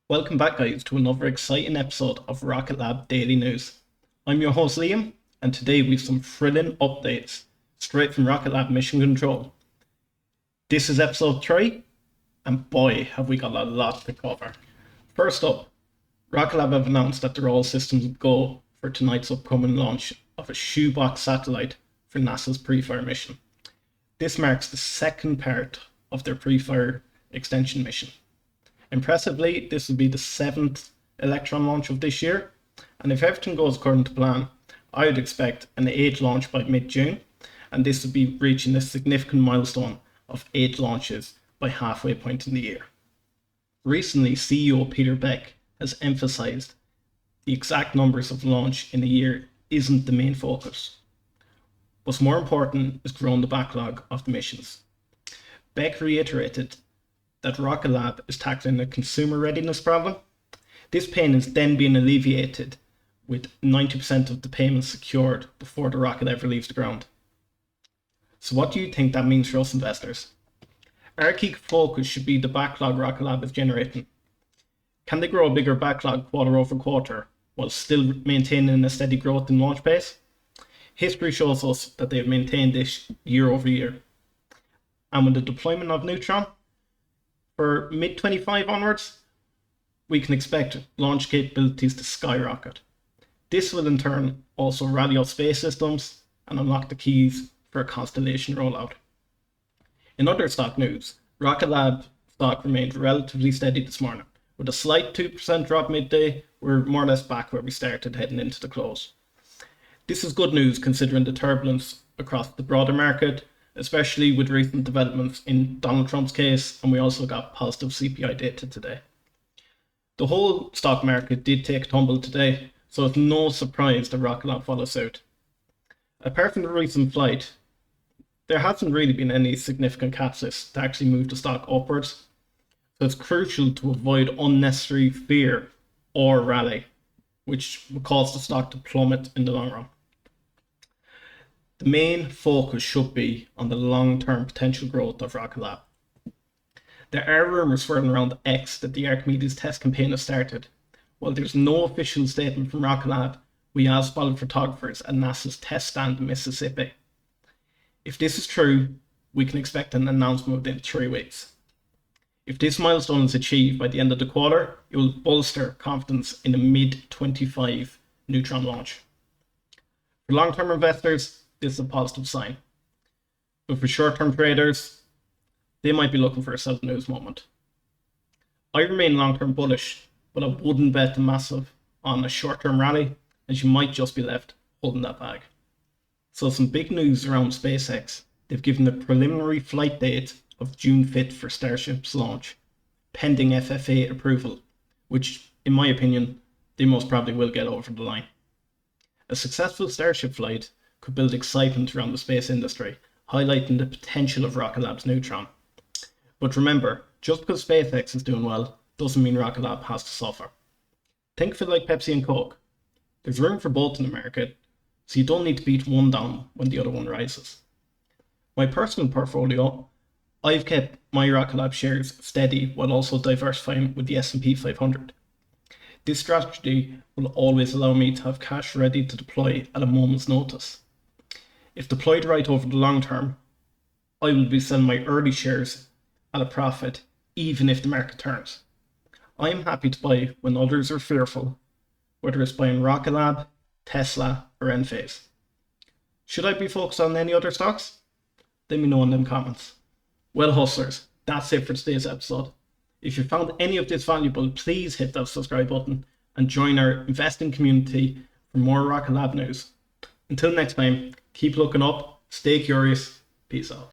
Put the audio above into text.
Welcome back, guys, to another exciting episode of Rocket Lab Daily News. I'm your host, Liam, and today we have some thrilling updates straight from Rocket Lab Mission Control. This is episode 3, and boy, have we got a lot to cover. First up, Rocket Lab have announced that they're all systems go for tonight's upcoming launch of a shoebox satellite for NASA's pre-fire mission. This marks the second part of their pre-fire extension mission. Impressively, this will be the 7th Electron launch of this year, and if everything goes according to plan, I would expect an 8th launch by mid-June, and this will be reaching a significant milestone of 8 launches by halfway point in the year. Recently, CEO Peter Beck has emphasized the exact numbers of launch in a year isn't the main focus. What's more important is growing the backlog of the missions. Beck reiterated that Rocket Lab is tackling a consumer readiness problem. This pain is then being alleviated with 90% of the payments secured before the rocket ever leaves the ground. So what do you think that means for us investors? Our key focus should be the backlog Rocket Lab is generating. Can they grow a bigger backlog quarter over quarter while still maintaining a steady growth in launch pace? History shows us that they have maintained this year over year. And with the deployment of Neutron, for mid-25 onwards, we can expect launch capabilities to skyrocket. This will in turn also rally out space systems and unlock the keys for a constellation rollout. In other stock news, Rocket Lab stock remained relatively steady this morning. With a slight 2% drop midday, we're more or less back where we started heading into the close. This is good news considering the turbulence across the broader market, especially with recent developments in Donald Trump's case, and we also got positive CPI data today. The whole stock market did take a tumble today, so it's no surprise that Rocket Lab follows suit. Apart from the recent flight, there hasn't really been any significant catalyst to actually move the stock upwards, so it's crucial to avoid unnecessary fear or rally, which would cause the stock to plummet in the long run. The main focus should be on the long-term potential growth of Rocket Lab. There are rumours swirling around X that the Archimedes test campaign has started. While there's no official statement from Rocket Lab, we have spotted photographers at NASA's test stand in Mississippi. If this is true, we can expect an announcement within 3 weeks. If this milestone is achieved by the end of the quarter, it will bolster confidence in a mid-25 Neutron launch. For long-term investors, this is a positive sign. But for short-term traders, they might be looking for a sell news moment. I remain long-term bullish, but I wouldn't bet the massive on a short-term rally, as you might just be left holding that bag. So some big news around SpaceX. They've given a preliminary flight date of June 5th for Starship's launch, pending FAA approval, which, in my opinion, they most probably will get over the line. A successful Starship flight could build excitement around the space industry, highlighting the potential of Rocket Lab's Neutron. But remember, just because SpaceX is doing well, doesn't mean Rocket Lab has to suffer. Think of it like Pepsi and Coke. There's room for both in the market, so you don't need to beat one down when the other one rises. My personal portfolio, I've kept my Rocket Lab shares steady while also diversifying with the S&P 500. This strategy will always allow me to have cash ready to deploy at a moment's notice. If deployed right over the long term, I will be selling my early shares at a profit even if the market turns. I am happy to buy when others are fearful, whether it's buying Rocket Lab, Tesla or Enphase. Should I be focused on any other stocks? Let me know in them comments. Well hustlers, that's it for today's episode. If you found any of this valuable, please hit that subscribe button and join our investing community for more Rocket Lab news. Until next time, keep looking up, stay curious, peace out.